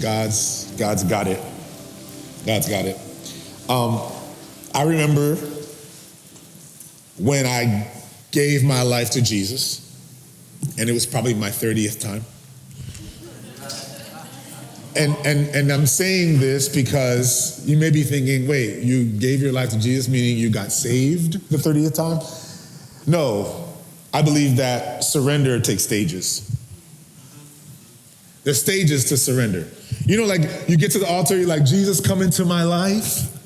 God's got it. God's got it. I remember when I gave my life to Jesus, and it was probably my 30th time. And I'm saying this because you may be thinking, wait, you gave your life to Jesus, meaning you got saved the 30th time? No, I believe that surrender takes stages. There's stages to surrender. You know, like you get to the altar, you're like, Jesus, come into my life.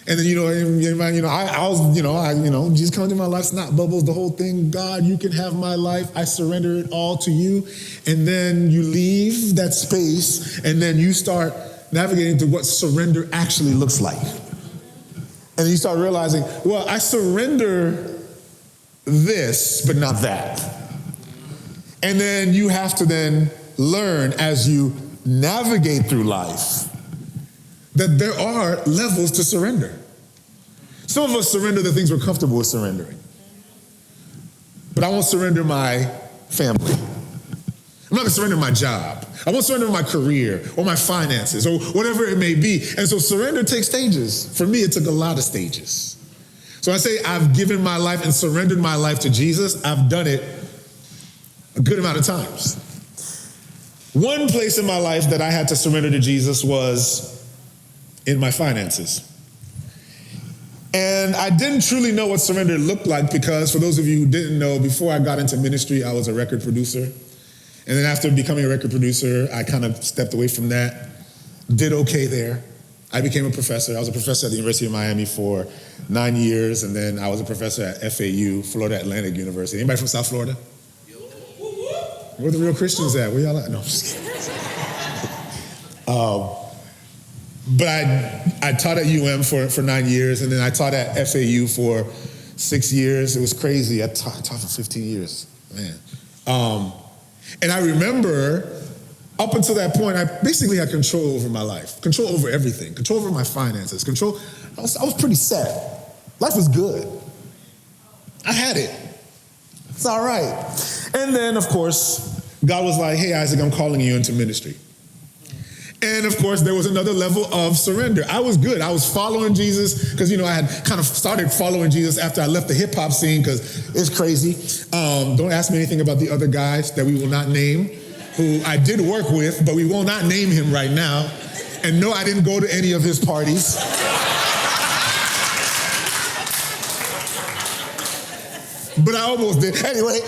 And then, Jesus come into my life, snot bubbles, the whole thing. God, you can have my life. I surrender it all to you. And then you leave that space and then you start navigating to what surrender actually looks like. And you start realizing, well, I surrender this, but not that. And then you have to then learn as you navigate through life that there are levels to surrender. Some of us surrender the things we're comfortable with surrendering. But I won't surrender my family. I'm not going to surrender my job. I won't surrender my career or my finances or whatever it may be. And so surrender takes stages. For me, it took a lot of stages. So I say I've given my life and surrendered my life to Jesus. I've done it a good amount of times. One place in my life that I had to surrender to Jesus was in my finances. And I didn't truly know what surrender looked like because for those of you who didn't know, before I got into ministry, I was a record producer. And then after becoming a record producer, I kind of stepped away from that, did okay there. I became a professor. I was a professor at the University of Miami for 9 years, and then I was a professor at FAU, Florida Atlantic University. Anybody from South Florida? Where the real Christians at? Where y'all at? No, I'm just kidding. But I taught at UM for 9 years, and then I taught at FAU for 6 years. It was crazy. I taught for 15 years, man. And I remember up until that point, I basically had control over my life, control over everything, control over my finances, I was pretty set. Life was good. I had it. It's all right. And then, of course, God was like, hey, Isaac, I'm calling you into ministry. And of course, there was another level of surrender. I was good. I was following Jesus because, I had kind of started following Jesus after I left the hip hop scene because it's crazy. Don't ask me anything about the other guys that we will not name, who I did work with, but we will not name him right now. And no, I didn't go to any of his parties. But I almost did. Anyway,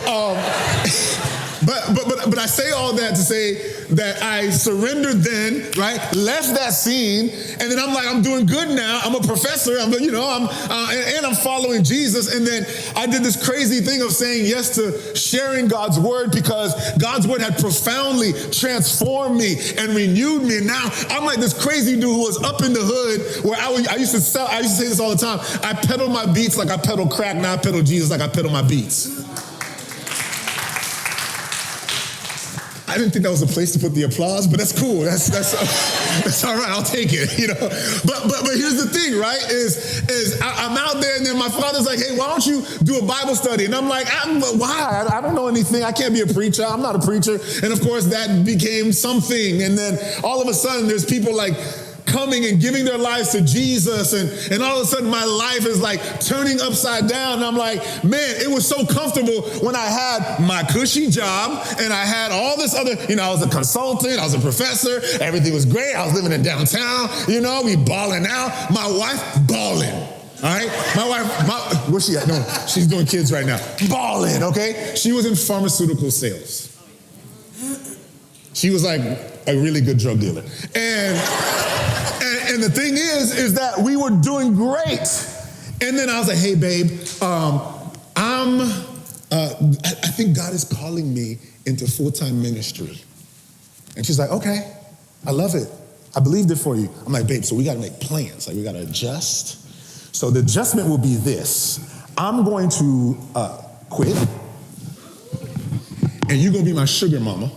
But I say all that to say that I surrendered then, right? Left that scene, and then I'm like, I'm doing good now. I'm a professor. And I'm following Jesus. And then I did this crazy thing of saying yes to sharing God's word because God's word had profoundly transformed me and renewed me. And now I'm like this crazy dude who was up in the hood where I used to say this all the time. I pedal my beats like I pedal crack. Now I pedal Jesus like I pedal my beats. I didn't think that was a place to put the applause, but that's cool. That's all right. I'll take it. But here's the thing, right? Is I'm out there, and then my father's like, "Hey, why don't you do a Bible study?" And I'm like, "Why? I don't know anything. I can't be a preacher. I'm not a preacher." And of course, that became something. And then all of a sudden, there's people like coming and giving their lives to Jesus, and all of a sudden my life is like turning upside down. And I'm like, man, it was so comfortable when I had my cushy job and I had all this other, I was a consultant, I was a professor, everything was great. I was living in downtown, we balling out. My wife balling. All right, my wife, where's she at? No, she's doing kids right now. Balling, okay? She was in pharmaceutical sales. She was like a really good drug dealer. And the thing is that we were doing great. And then I was like, hey, babe, I think God is calling me into full-time ministry. And she's like, okay, I love it. I believed it for you. I'm like, babe, so we got to make plans. Like, we got to adjust. So the adjustment will be this. I'm going to quit, and you're going to be my sugar mama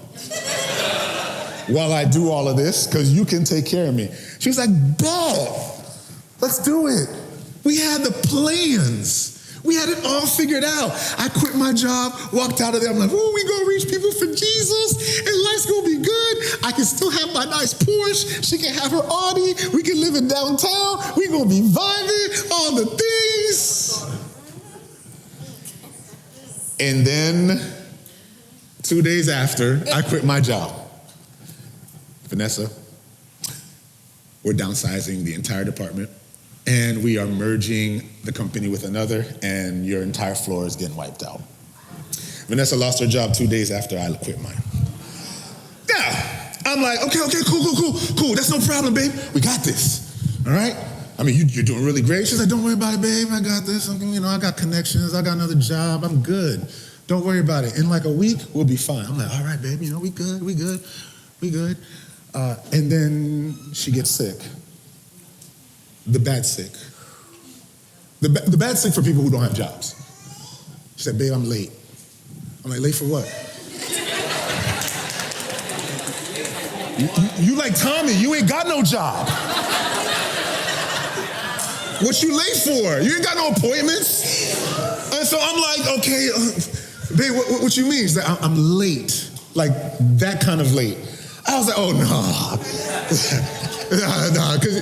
while I do all of this, because you can take care of me. She was like, bet, let's do it. We had the plans. We had it all figured out. I quit my job, walked out of there. I'm like, oh, we gonna reach people for Jesus, and life's gonna be good. I can still have my nice Porsche. She can have her Audi. We can live in downtown. We gonna be vibing, all the things. And then 2 days after, I quit my job. Vanessa, we're downsizing the entire department, and we are merging the company with another, and your entire floor is getting wiped out. Vanessa lost her job 2 days after I quit mine. Yeah, I'm like, okay, cool. That's no problem, babe. We got this, all right? I mean, you're doing really great. She's like, don't worry about it, babe. I got this. I got connections. I got another job. I'm good. Don't worry about it. In like a week, we'll be fine. I'm like, all right, babe. We good. And then she gets sick. The bad sick. The bad sick for people who don't have jobs. She said, babe, I'm late. I'm like, late for what? you like Tommy, you ain't got no job. What you late for? You ain't got no appointments. And so I'm like, okay, babe, what you mean? She's like, I'm late. Like that kind of late. I was like, oh, no,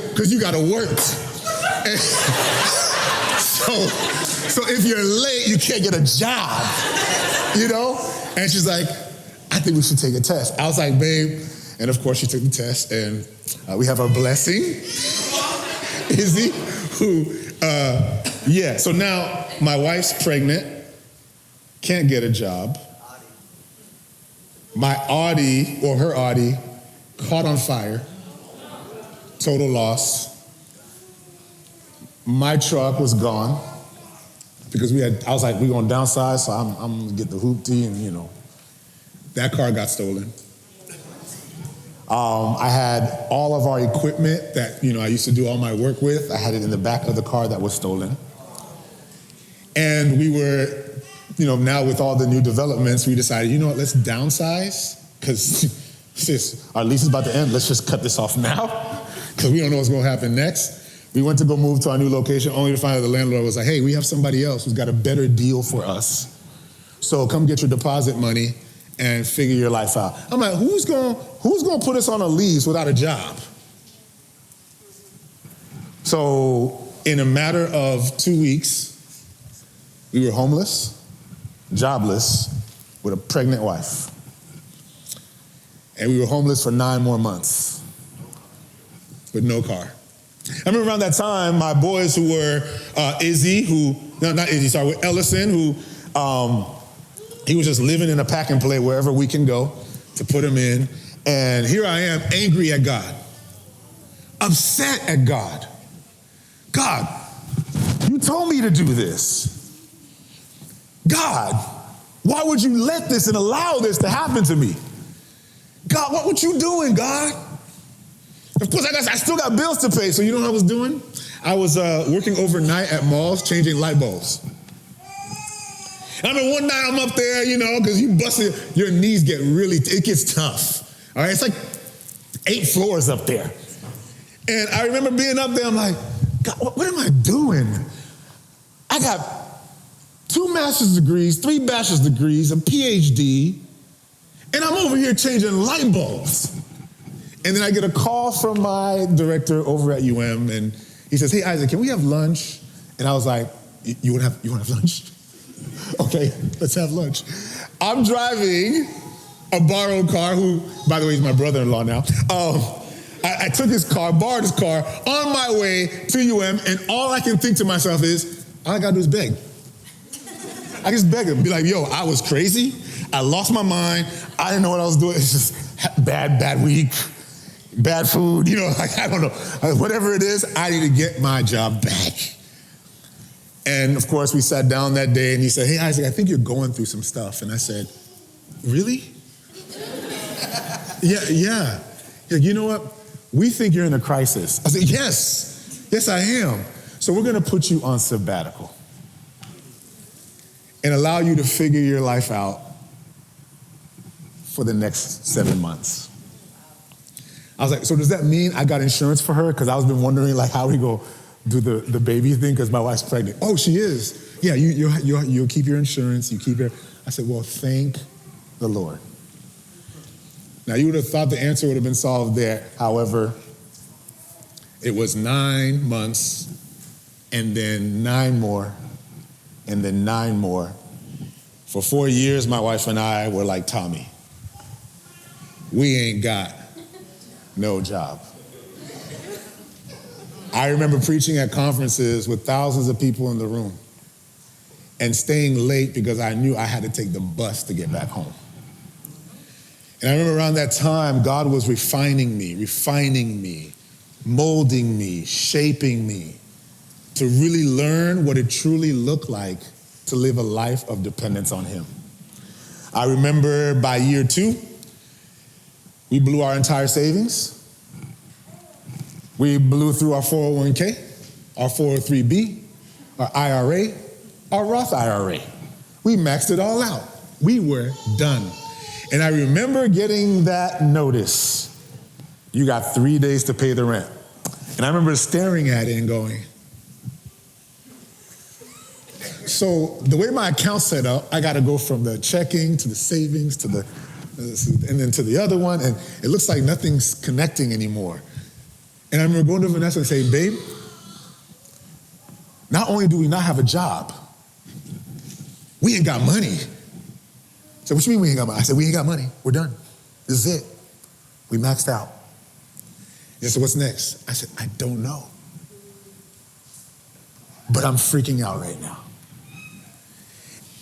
because you got to work. And so if you're late, you can't get a job, And she's like, I think we should take a test. I was like, babe, and of course she took the test, and we have our blessing, Izzy, who, so now my wife's pregnant, can't get a job. My Audi, or her Audi, caught on fire. Total loss. My truck was gone because I was like, we're going to downsize, so I'm going to get the hoopty, and that car got stolen. I had all of our equipment that, I used to do all my work with. I had it in the back of the car that was stolen. And we were, now with all the new developments, we decided, let's downsize, because our lease is about to end. Let's just cut this off now, because we don't know what's going to happen next. We went to go move to our new location, only to find out the landlord was like, hey, we have somebody else who's got a better deal for us. So come get your deposit money and figure your life out. I'm like, who's going to put us on a lease without a job? So in a matter of 2 weeks, we were homeless, jobless, with a pregnant wife. And we were homeless for 9 more months with no car. I remember around that time, my boys who were with Ellison, who he was just living in a pack and play wherever we can go to put him in. And here I am, angry at God, upset at God. God, you told me to do this. God, why would you let this and allow this to happen to me? God, what you doing, God? Of course, I still got bills to pay, so you know what I was doing? I was working overnight at malls, changing light bulbs. And I mean, one night I'm up there, because you busted, your knees it gets tough. All right, it's like 8 floors up there. And I remember being up there, I'm like, God, what am I doing? I got 2 master's degrees, 3 bachelor's degrees, a PhD, and I'm over here changing light bulbs. And then I get a call from my director over at UM, and he says, hey, Isaac, can we have lunch? And I was like, you want to have lunch? Okay, let's have lunch. I'm driving a borrowed car, who, by the way, is my brother-in-law now. I took his car, borrowed his car, on my way to UM, and all I can think to myself is, all I got to do is beg. I just beg him, be like, yo, I was crazy. I lost my mind. I didn't know what I was doing. It's just bad week. Bad food, I don't know. Whatever it is, I need to get my job back. And of course, we sat down that day and he said, hey, Isaac, I think you're going through some stuff. And I said, really? Yeah. He's like, you know what? We think you're in a crisis. I said, yes, I am. So we're going to put you on sabbatical and allow you to figure your life out for the next 7 months. I was like, so does that mean I got insurance for her? Because I was been wondering, how we go do the baby thing because my wife's pregnant. Oh, she is. Yeah, you'll keep your insurance. You keep your. I said, well, thank the Lord. Now, you would have thought the answer would have been solved there. However, it was 9 months, and then 9 more, and then 9 more. For 4 years, my wife and I were like Tommy. We ain't got no job. I remember preaching at conferences with thousands of people in the room and staying late because I knew I had to take the bus to get back home. And I remember around that time, God was refining me, molding me, shaping me to really learn what it truly looked like to live a life of dependence on him. I remember by year 2, we blew our entire savings. We blew through our 401k, our 403b, our IRA, our Roth IRA. We maxed it all out. We were done. And I remember getting that notice. You got 3 days to pay the rent. And I remember staring at it and going, so the way my account's set up, I got to go from the checking to the savings to the, and then to the other one, and it looks like nothing's connecting anymore. And I remember going to Vanessa and saying, babe, not only do we not have a job, we ain't got money. I said, what you mean we ain't got money? I said, we ain't got money. We're done. This is it. We maxed out. He said, what's next? I said, I don't know. But I'm freaking out right now.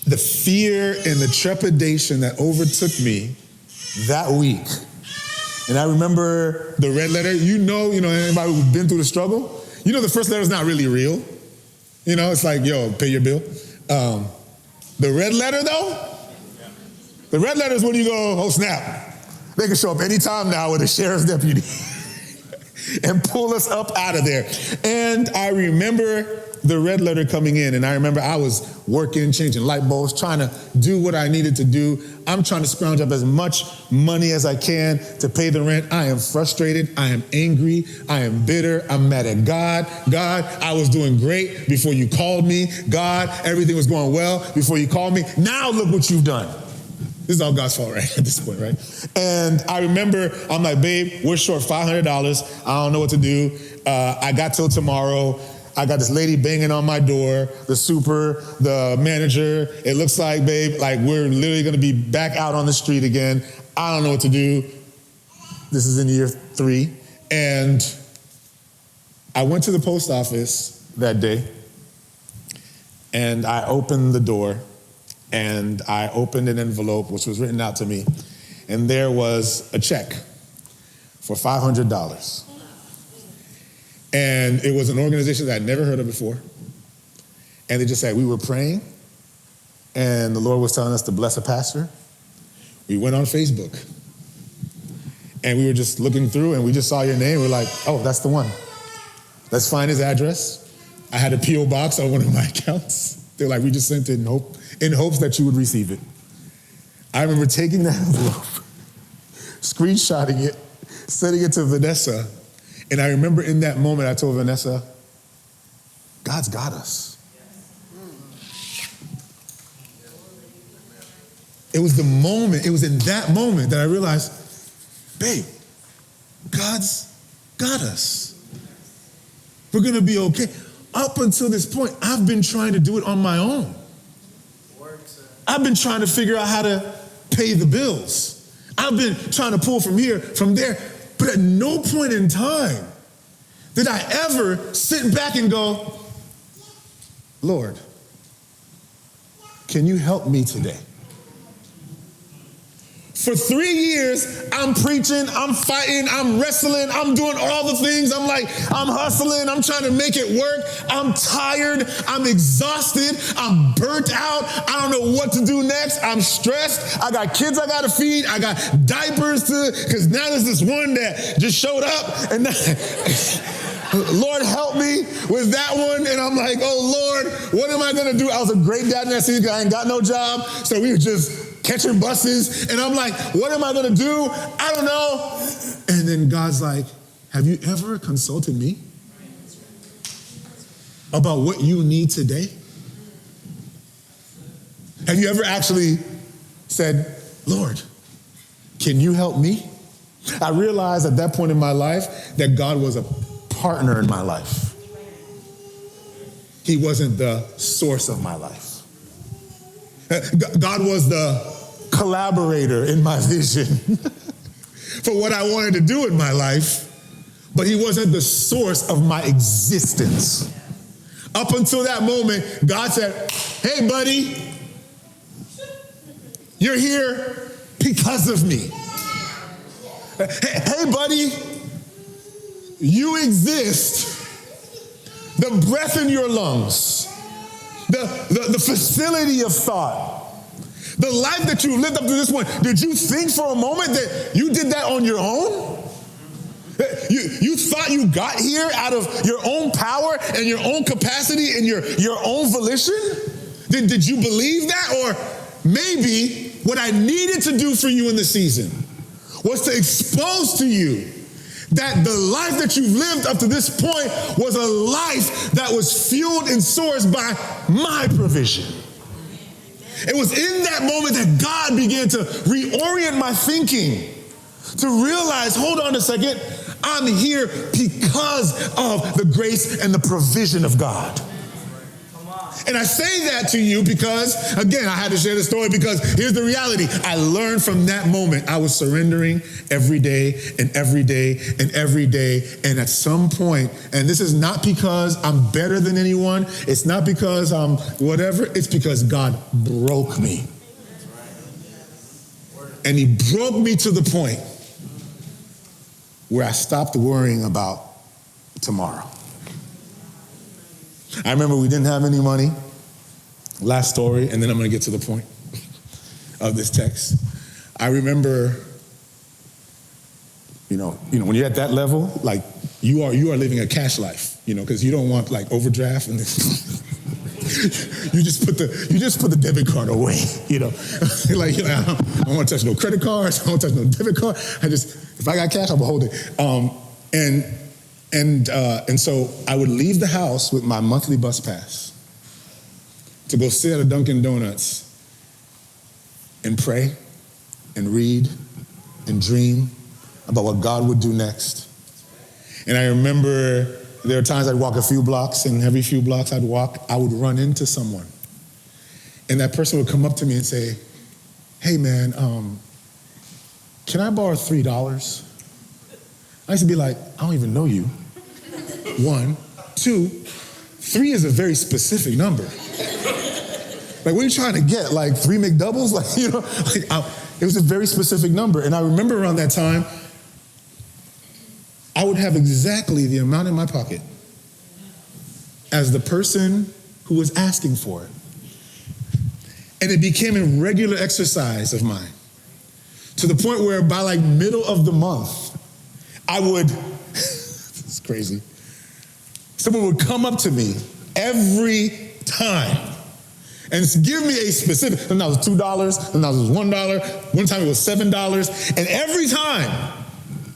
The fear and the trepidation that overtook me that week. And I remember the red letter. You know, anybody who's been through the struggle, you know the first letter is not really real. You know, it's like, yo, pay your bill. The red letter, though, the red letter is when you go, oh, snap. They can show up anytime now with a sheriff's deputy and pull us up out of there. And I remember the red letter coming in, and I remember I was working, changing light bulbs, trying to do what I needed to do. I'm trying to scrounge up as much money as I can to pay the rent. I am frustrated. I am angry. I am bitter. I'm mad at God. God, I was doing great before you called me. God, everything was going well before you called me. Now look what you've done. This is all God's fault, right? At this point, right? And I remember, I'm like, babe, we're short $500. I don't know what to do. I got till tomorrow. I got this lady banging on my door, the super, the manager. It looks like, babe, like we're literally going to be back out on the street again. I don't know what to do. This is in year 3. And I went to the post office that day, and I opened the door, and I opened an envelope, which was written out to me, and there was a check for $500. And it was an organization that I'd never heard of before. And they just said, we were praying, and the Lord was telling us to bless a pastor. We went on Facebook, and we were just looking through, and we just saw your name. We're like, oh, that's the one. Let's find his address. I had a P.O. box on one of my accounts. They're like, we just sent it in hopes that you would receive it. I remember taking that envelope, screenshotting it, sending it to Vanessa. And I remember in that moment, I told Vanessa, God's got us. It was in that moment that I realized, babe, God's got us. We're going to be okay. Up until this point, I've been trying to do it on my own. I've been trying to figure out how to pay the bills. I've been trying to pull from here, from there. But at no point in time did I ever sit back and go, Lord, can you help me today? For 3 years, I'm preaching, I'm fighting, I'm wrestling, I'm doing all the things. I'm like, I'm hustling, I'm trying to make it work. I'm tired, I'm exhausted, I'm burnt out. I don't know what to do next. I'm stressed. I got kids I got to feed. I got diapers because now there's this one that just showed up. And Lord, help me with that one. And I'm like, oh, Lord, what am I going to do? I was a great dad in that season. I ain't got no job. So we were just catching buses. And I'm like, what am I going to do? I don't know. And then God's like, have you ever consulted me? about what you need today? Have you ever actually said, Lord, can you help me? I realized at that point in my life that God was a partner in my life. He wasn't the source of my life. God was the collaborator in my vision for what I wanted to do in my life, but he wasn't the source of my existence. Up until that moment, God said, hey, buddy, you're here because of me. Hey, buddy, you exist. The breath in your lungs, the facility of thought, the life that you lived up to this point. Did you think for a moment that you did that on your own? You thought you got here out of your own power and your own capacity and your own volition? Did you believe that? Or maybe what I needed to do for you in the season was to expose to you that the life that you've lived up to this point was a life that was fueled and sourced by my provision. It was in that moment that God began to reorient my thinking, to realize, hold on a second, I'm here because of the grace and the provision of God. And I say that to you because, again, I had to share the story because here's the reality. I learned from that moment I was surrendering every day and every day and every day. And at some point, and this is not because I'm better than anyone. It's not because I'm whatever. It's because God broke me. And he broke me to the point where I stopped worrying about tomorrow. I remember we didn't have any money. Last story, and then I'm going to get to the point of this text. I remember, you know, when you're at that level, like you are living a cash life, because you don't want like overdraft and you just put the debit card away, like I don't want to touch no credit cards, I don't want to touch no debit card. If I got cash, I'm gonna hold it. And so I would leave the house with my monthly bus pass to go sit at a Dunkin' Donuts and pray and read and dream about what God would do next. And I remember there were times I'd walk a few blocks, and every few blocks I'd walk, I would run into someone. And that person would come up to me and say, hey man, can I borrow $3? I used to be like, I don't even know you. 1, 2, 3 is a very specific number. Like, what are you trying to get? Like 3 McDoubles? It was a very specific number. And I remember around that time, I would have exactly the amount in my pocket as the person who was asking for it. And it became a regular exercise of mine to the point where by like middle of the month, I would, it's crazy, someone would come up to me every time and give me a specific, then that was $2, then that was $1, one time it was $7, and every time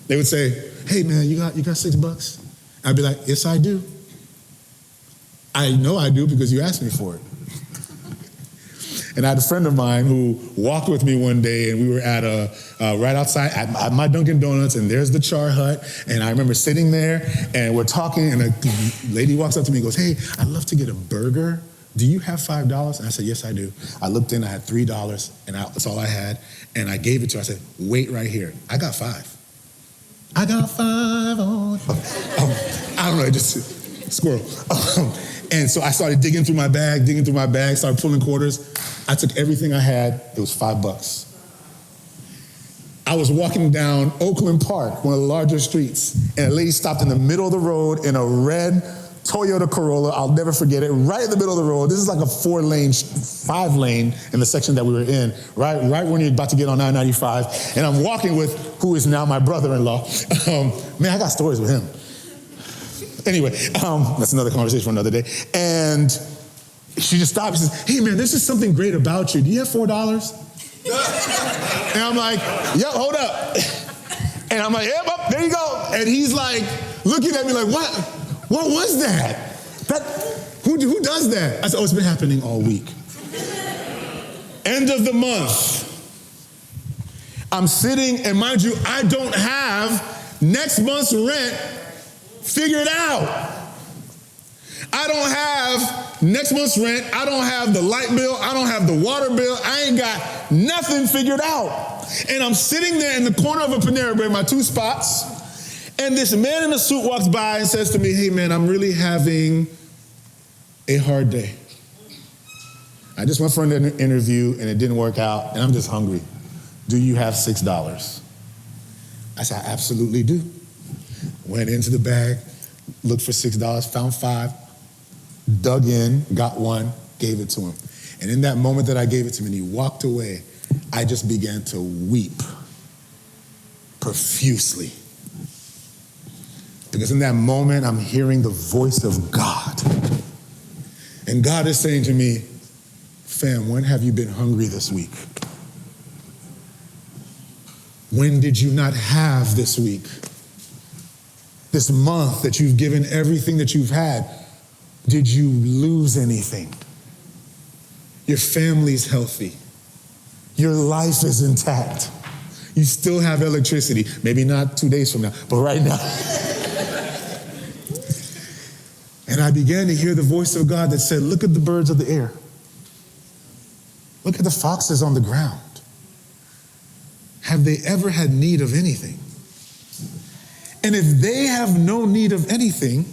they would say, hey man, you got $6? I'd be like, yes I do. I know I do because you asked me for it. And I had a friend of mine who walked with me one day, and we were at right outside at my Dunkin' Donuts, and there's the Char Hut. And I remember sitting there, and we're talking, and a lady walks up to me and goes, hey, I'd love to get a burger. Do you have $5? And I said, yes, I do. I looked in, I had $3, and that's all I had. And I gave it to her. I said, wait right here. I got $5. I got $5 on. I don't know, just squirrel. And so I started digging through my bag, started pulling quarters. I took everything I had. It was $5. I was walking down Oakland Park, one of the larger streets, and a lady stopped in the middle of the road in a red Toyota Corolla. I'll never forget it. Right in the middle of the road. This is like a 5-lane in the section that we were in, right when you're about to get on 995. And I'm walking with who is now my brother-in-law. Man, I got stories with him. Anyway, that's another conversation for another day. And she just stopped. She says, hey man, there's just something great about you. Do you have $4? And I'm like, yep, hold up. And I'm like, yep, there you go. And he's like, looking at me like, what was that? Who does that? I said, oh, it's been happening all week. End of the month. I'm sitting, and mind you, I don't have next month's rent figured out. I don't have next month's rent. I don't have the light bill. I don't have the water bill. I ain't got nothing figured out. And I'm sitting there in the corner of a Panera Bread, my 2 spots, and this man in a suit walks by and says to me, hey man, I'm really having a hard day. I just went for an interview and it didn't work out and I'm just hungry. Do you have $6? I said, I absolutely do. Went into the bag, looked for $6, found 5, dug in, got 1, gave it to him. And in that moment that I gave it to him and he walked away, I just began to weep profusely. Because in that moment, I'm hearing the voice of God. And God is saying to me, fam, when have you been hungry this week? When did you not have this week? This month that you've given everything that you've had, did you lose anything? Your family's healthy. Your life is intact. You still have electricity. Maybe not 2 days from now, but right now. And I began to hear the voice of God that said, look at the birds of the air. Look at the foxes on the ground. Have they ever had need of anything? And if they have no need of anything,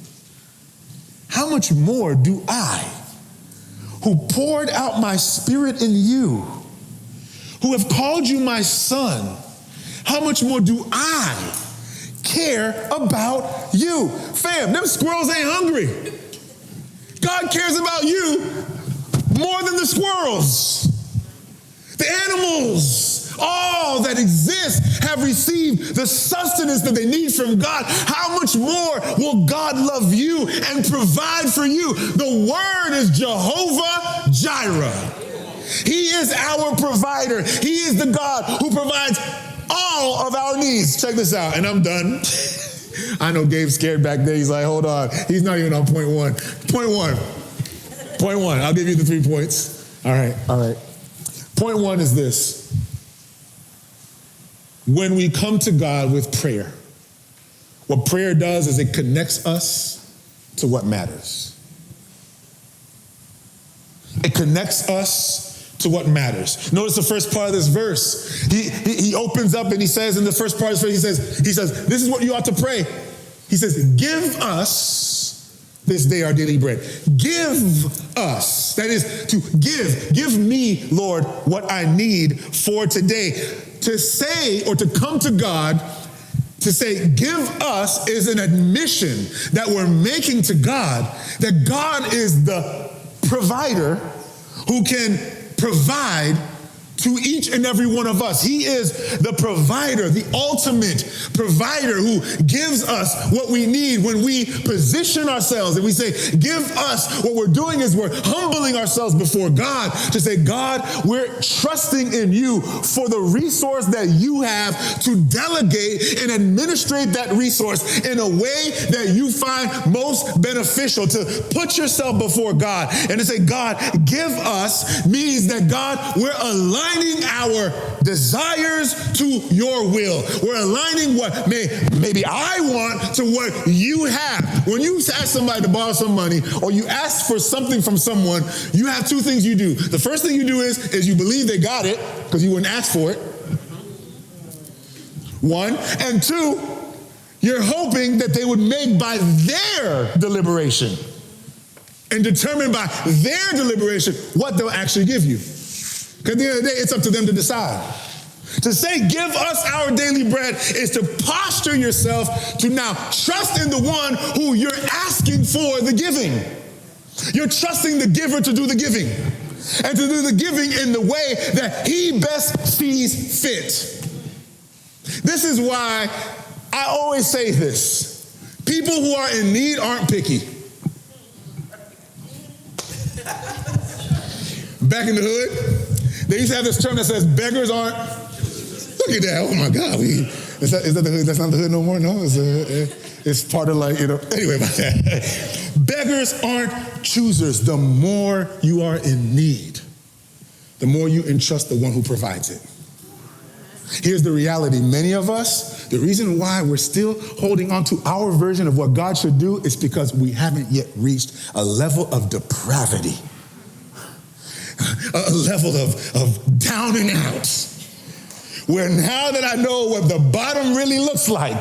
how much more do I, who poured out my spirit in you, who have called you my son, how much more do I care about you? Fam, them squirrels ain't hungry. God cares about you more than the squirrels. The animals, all that exist, have received the sustenance that they need from God. How much more will God love you and provide for you? The word is Jehovah Jireh. He is our provider. He is the God who provides all of our needs. Check this out, and I'm done. I know Gabe's scared back there. He's like, hold on. He's not even on point one. Point one. I'll give you the 3 points. All right. Point 1 is this. When we come to God with prayer, what prayer does is it connects us to what matters. It connects us to what matters. Notice the first part of this verse. He opens up and he says in the first part of this verse, he says, this is what you ought to pray. He says, give us this day our daily bread. Give us. That is to give. Give me, Lord, what I need for today. To say or to come to God, to say, give us is an admission that we're making to God that God is the provider who can provide to each and every one of us. He is the provider, the ultimate provider who gives us what we need when we position ourselves and we say, give us. What we're doing is we're humbling ourselves before God to say, God, we're trusting in you for the resource that you have to delegate and administrate that resource in a way that you find most beneficial. To put yourself before God and to say, God, give us means that, God, we're aligning our desires to your will. We're aligning what maybe I want to what you have. When you ask somebody to borrow some money or you ask for something from someone, you have 2 things you do. The first thing you do is you believe they got it because you wouldn't ask for it. 1. And 2, you're hoping that they would make by their deliberation and determine by their deliberation what they'll actually give you. Because at the end of the day, it's up to them to decide. To say, give us our daily bread is to posture yourself to now trust in the one who you're asking for the giving. You're trusting the giver to do the giving. And to do the giving in the way that he best sees fit. This is why I always say this. People who are in need aren't picky. Back in the hood, they used to have this term that says beggars aren't. Look at that! Oh my God! Is that the hood? That's not the hood no more. No, it's part of like Anyway, about that. Beggars Takers aren't choosers. The more you are in need, the more you entrust the one who provides it. Here's the reality. Many of us, the reason why we're still holding on to our version of what God should do is because we haven't yet reached a level of depravity, a level of down and out, where now that I know what the bottom really looks like,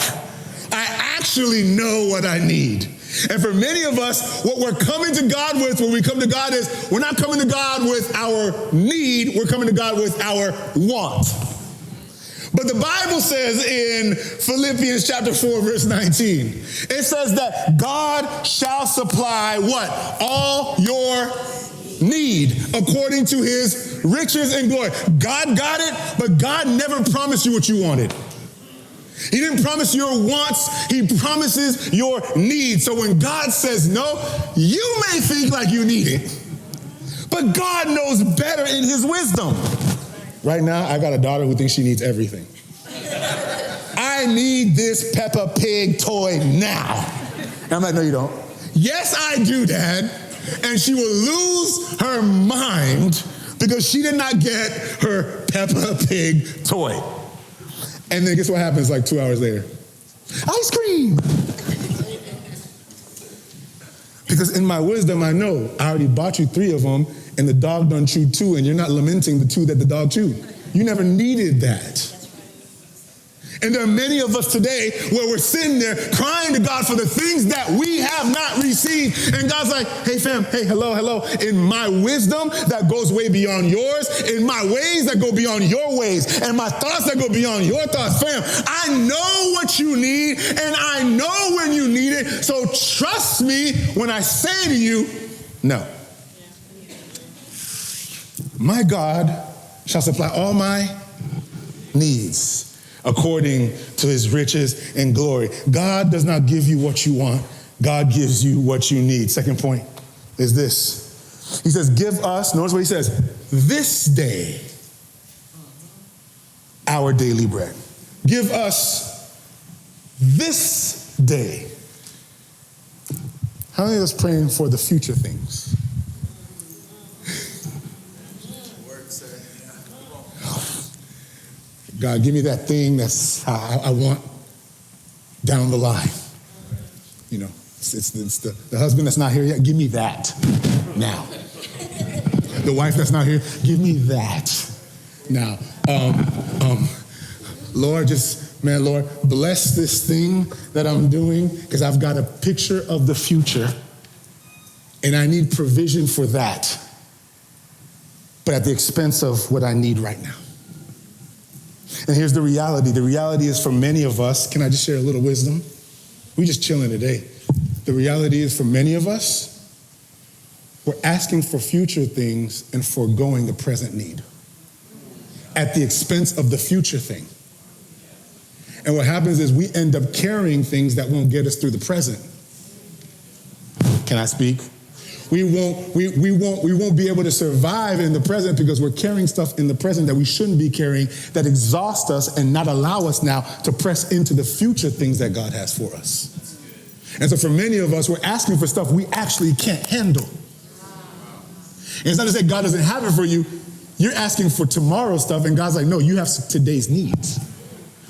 I actually know what I need. And for many of us, what we're coming to God with when we come to God is, we're not coming to God with our need, we're coming to God with our want. But the Bible says in Philippians chapter 4, verse 19, it says that God shall supply what? All your need according to his riches and glory. God got it, but God never promised you what you wanted. He didn't promise your wants, he promises your needs. So when God says no, you may think like you need it, but God knows better in his wisdom. Right now, I got a daughter who thinks she needs everything. I need this Peppa Pig toy now. And I'm like, no, you don't. Yes, I do, Dad. And she will lose her mind because she did not get her Peppa Pig toy. And then guess what happens like 2 hours later? Ice cream. Because in my wisdom, I know I already bought you 3 of them and the dog done chewed 2 and you're not lamenting the 2 that the dog chewed. You never needed that. And there are many of us today where we're sitting there crying to God for the things that we have not received. And God's like, hey fam, hey, hello. In my wisdom that goes way beyond yours, in my ways that go beyond your ways, and my thoughts that go beyond your thoughts, fam, I know what you need and I know when you need it. So trust me when I say to you, no. My God shall supply all my needs according to his riches and glory. God does not give you what you want. God gives you what you need. Second point is this. He says, give us, notice what he says, this day our daily bread. Give us this day. How many of us praying for the future things? God, give me that thing that's I want down the line. You know, it's the husband that's not here yet. Give me that now. The wife that's not here. Give me that now. Lord, Lord, bless this thing that I'm doing because I've got a picture of the future and I need provision for that, but at the expense of what I need right now. And here's the reality. The reality is for many of us, can I just share a little wisdom? We just chilling today. The reality is for many of us, we're asking for future things and foregoing the present need at the expense of the future thing. And what happens is we end up carrying things that won't get us through the present. Can I speak? We won't be able to survive in the present because we're carrying stuff in the present that we shouldn't be carrying that exhaust us and not allow us now to press into the future things that God has for us. And so for many of us, we're asking for stuff we actually can't handle. And it's not to say God doesn't have it for you. You're asking for tomorrow's stuff and God's like, no, you have today's needs.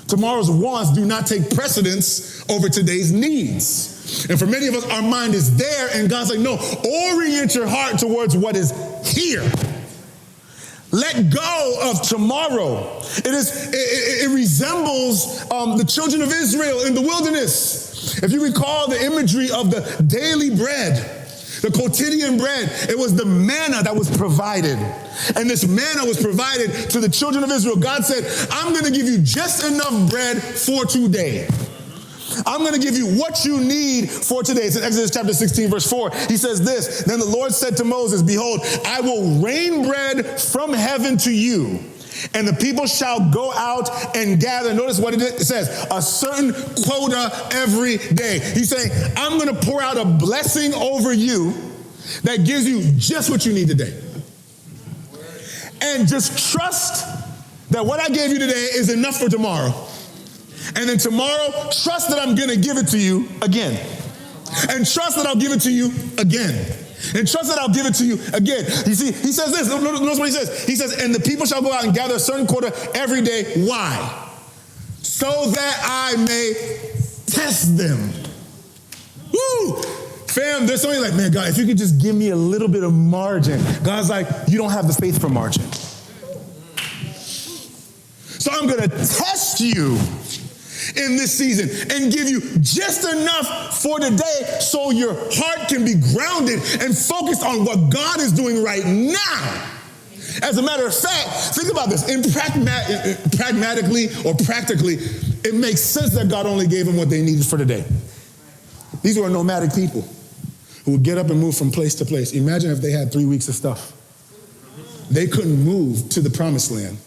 Tomorrow's wants do not take precedence over today's needs. And for many of us, our mind is there, and God's like, no, orient your heart towards what is here. Let go of tomorrow. It resembles the children of Israel in the wilderness. If you recall the imagery of the daily bread, the quotidian bread, it was the manna that was provided. And this manna was provided to the children of Israel. God said, I'm going to give you just enough bread for today. I'm going to give you what you need for today. It's in Exodus chapter 16, verse 4. He says this, then the Lord said to Moses, behold, I will rain bread from heaven to you, and the people shall go out and gather. Notice what it says, a certain quota every day. He's saying, I'm going to pour out a blessing over you that gives you just what you need today. And just trust that what I gave you today is enough for tomorrow. And then tomorrow, trust that I'm going to give it to you again. And trust that I'll give it to you again. And trust that I'll give it to you again. You see, he says this. Notice what he says. He says, and the people shall go out and gather a certain quota every day. Why? So that I may test them. Woo! Fam, there's somebody like, man, God, if you could just give me a little bit of margin. God's like, you don't have the faith for margin. So I'm going to test you in this season and give you just enough for today so your heart can be grounded and focused on what God is doing right now. As a matter of fact, think about this. Pragmatically or practically, it makes sense that God only gave them what they needed for today. These were nomadic people who would get up and move from place to place. Imagine if they had 3 weeks of stuff. They couldn't move to the promised land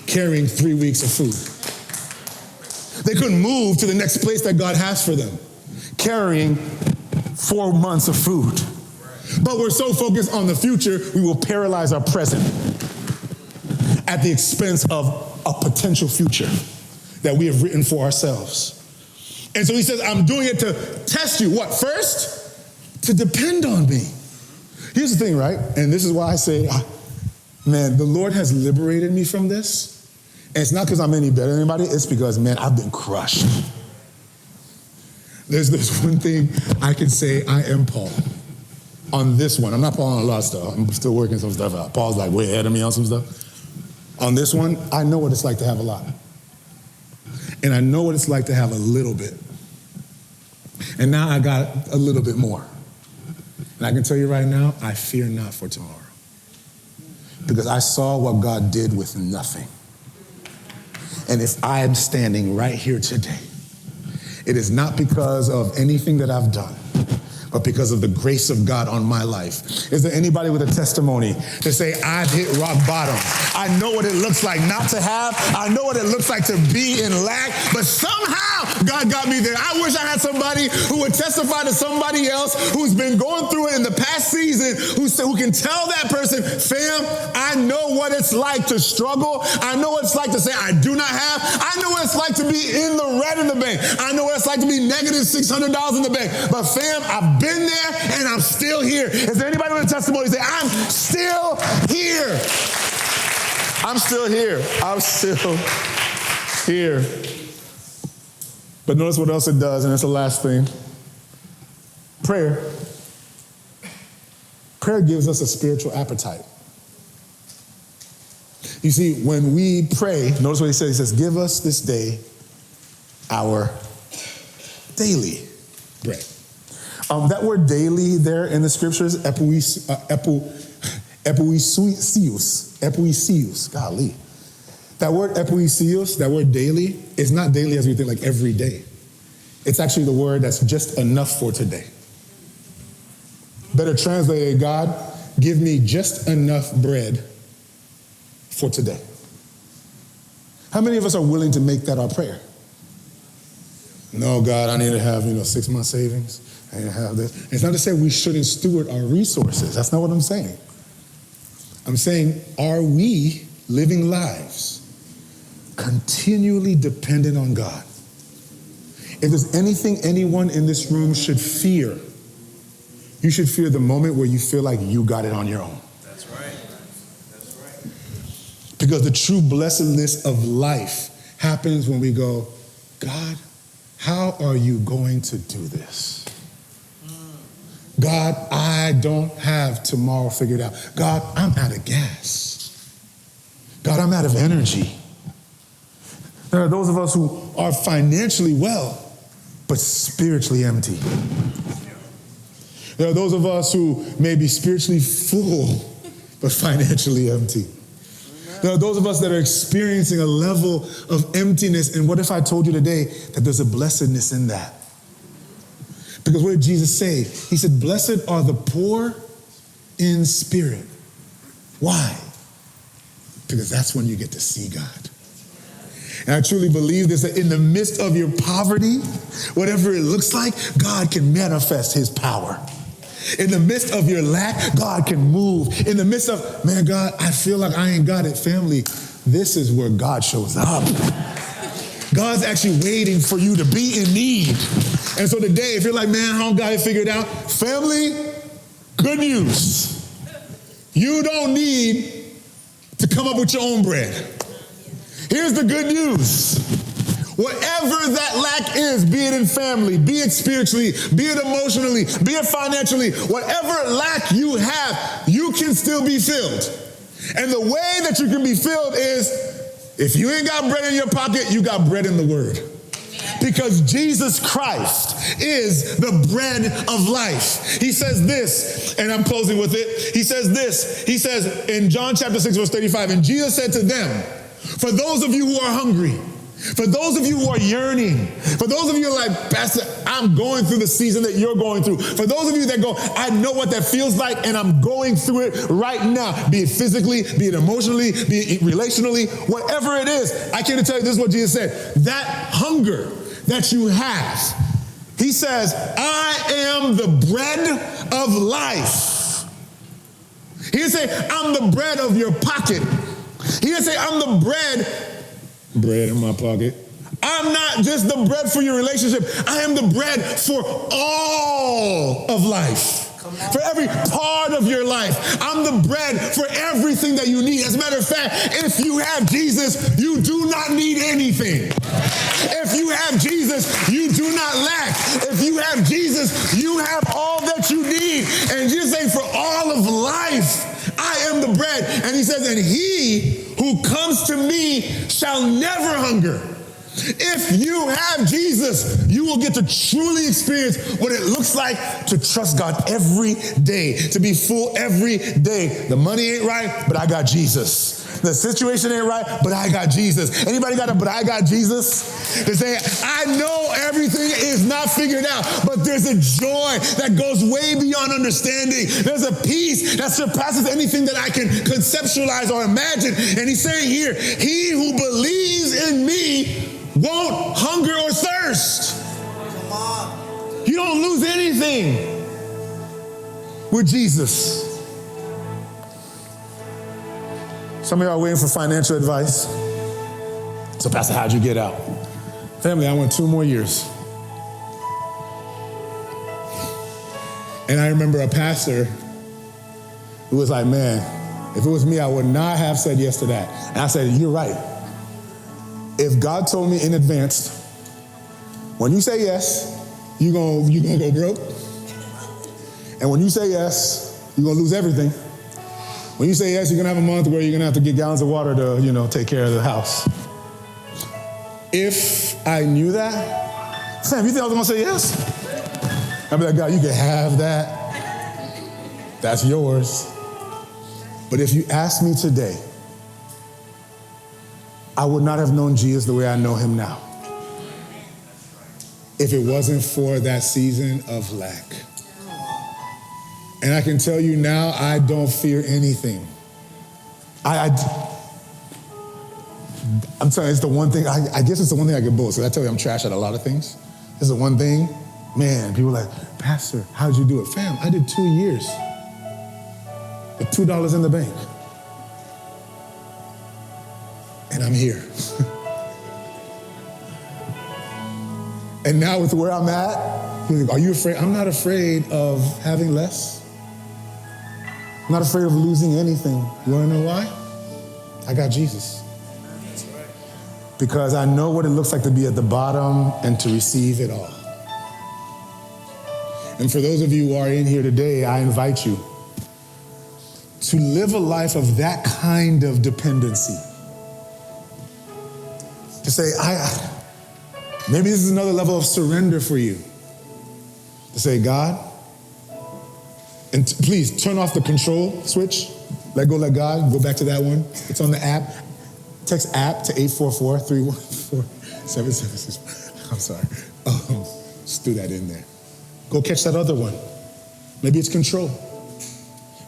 carrying 3 weeks of food. They couldn't move to the next place that God has for them, carrying 4 months of food. But we're so focused on the future, we will paralyze our present at the expense of a potential future that we have written for ourselves. And so he says, I'm doing it to test you. What? First, to depend on me. Here's the thing, right? And this is why I say, man, the Lord has liberated me from this. And it's not because I'm any better than anybody. It's because, man, I've been crushed. There's this one thing I can say, I am Paul. On this one, I'm not Paul on a lot of stuff. I'm still working some stuff out. Paul's like way ahead of me on some stuff. On this one, I know what it's like to have a lot. And I know what it's like to have a little bit. And now I got a little bit more. And I can tell you right now, I fear not for tomorrow. Because I saw what God did with nothing. And if I am standing right here today, it is not because of anything that I've done, but because of the grace of God on my life. Is there anybody with a testimony to say, I've hit rock bottom? I know what it looks like not to have. I know what it looks like to be in lack, but somehow God got me there. I wish I had somebody who would testify to somebody else who's been going through it in the past season, who can tell that person, fam, I know what it's like to struggle. I know what it's like to say I do not have. I know what it's like to be in the red in the bank. I know what it's like to be negative $600 in the bank. But fam, I've been there and I'm still here. Is there anybody with a testimony say, I'm still here? I'm still here. I'm still here. But notice what else it does, and it's the last thing. Prayer. Prayer gives us a spiritual appetite. You see, when we pray, notice what he says. He says, give us this day our daily bread. That word daily there in the scriptures, epuisius, golly. That word epuisius, that word daily, is not daily as we think, like every day. It's actually the word that's just enough for today. Better translated, God, give me just enough bread for today. How many of us are willing to make that our prayer? No, God, I need to have, 6 months savings. I need to have this. It's not to say we shouldn't steward our resources. That's not what I'm saying. I'm saying, are we living lives continually dependent on God? If there's anything anyone in this room should fear, you should fear the moment where you feel like you got it on your own. That's right. That's right. Because the true blessedness of life happens when we go, God, how are you going to do this? God, I don't have tomorrow figured out. God, I'm out of gas. God, I'm out of energy. There are those of us who are financially well, but spiritually empty. There are those of us who may be spiritually full, but financially empty. There are those of us that are experiencing a level of emptiness. And what if I told you today that there's a blessedness in that? Because what did Jesus say? He said, blessed are the poor in spirit. Why? Because that's when you get to see God. And I truly believe this, that in the midst of your poverty, whatever it looks like, God can manifest his power. In the midst of your lack, God can move. In the midst of, man, God, I feel like I ain't got it, family. This is where God shows up. God's actually waiting for you to be in need. And so today, if you're like, man, I don't got it figured out, family, good news. You don't need to come up with your own bread. Here's the good news. Whatever that lack is, be it in family, be it spiritually, be it emotionally, be it financially, whatever lack you have, you can still be filled. And the way that you can be filled is, if you ain't got bread in your pocket, you got bread in the Word. Because Jesus Christ is the bread of life. He says this, and I'm closing with it. He says this. He says in John chapter 6, verse 35, and Jesus said to them, for those of you who are hungry, for those of you who are yearning, for those of you who are like, Pastor, I'm going through the season that you're going through. For those of you that go, I know what that feels like, and I'm going through it right now, be it physically, be it emotionally, be it relationally, whatever it is. I came to tell you, this is what Jesus said. That hunger that you have, he says, I am the bread of life. He didn't say, I'm the bread of your pocket. He didn't say, I'm the bread in my pocket. I'm not just the bread for your relationship. I am the bread for all of life. For every part of your life. I'm the bread for everything that you need. As a matter of fact, if you have Jesus, you do not need anything. If you have Jesus, you do not lack. If you have Jesus, you have all that you need. And Jesus saying, for all of life, I am the bread. And he says, and he who comes to me shall never hunger. If you have Jesus, you will get to truly experience what it looks like to trust God every day, to be full every day. The money ain't right, but I got Jesus. The situation ain't right, but I got Jesus. Anybody got a but I got Jesus? They say, I know everything is not figured out, but there's a joy that goes way beyond understanding. There's a peace that surpasses anything that I can conceptualize or imagine. And he's saying here, he who believes in me won't hunger or thirst. You don't lose anything with Jesus. Some of y'all are waiting for financial advice. So, Pastor, how'd you get out? Family, I went 2 more years. And I remember a pastor who was like, man, if it was me, I would not have said yes to that. And I said, you're right. If God told me in advance, when you say yes, you're gonna go broke. And when you say yes, you're gonna lose everything. When you say yes, you're gonna have a month where you're gonna have to get gallons of water to, take care of the house. If I knew that, Sam, you think I was gonna say yes? I'd be like, God, you can have that. That's yours. But if you ask me today, I would not have known Jesus the way I know him now if it wasn't for that season of lack. And I can tell you now, I don't fear anything. I'm telling you, it's the one thing, I guess it's the one thing I get bold. So I tell you I'm trash at a lot of things. This is the one thing, man, people are like, Pastor, how'd you do it? Fam, I did 2 years with $2 in the bank. And I'm here. And now with where I'm at, are you afraid? I'm not afraid of having less. I'm not afraid of losing anything. You want to know why? I got Jesus. That's right. Because I know what it looks like to be at the bottom and to receive it all. And for those of you who are in here today, I invite you to live a life of that kind of dependency. To say, maybe this is another level of surrender for you. To say, God, and please turn off the control switch. Let go, let God. Go back to that one. It's on the app. Text app to 844-314-7766. I'm sorry. Just threw that in there. Go catch that other one. Maybe it's control.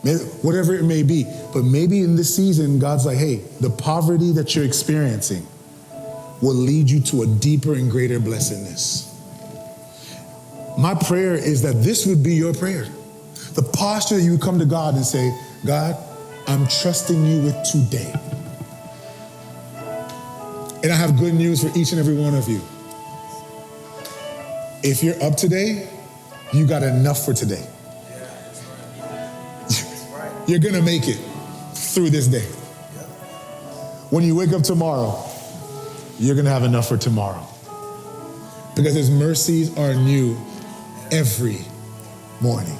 Maybe, whatever it may be. But maybe in this season, God's like, hey, the poverty that you're experiencing will lead you to a deeper and greater blessedness. My prayer is that this would be your prayer. The posture that you would come to God and say, God, I'm trusting you with today. And I have good news for each and every one of you. If you're up today, you got enough for today. You're gonna make it through this day. When you wake up tomorrow, you're gonna have enough for tomorrow. Because his mercies are new every morning.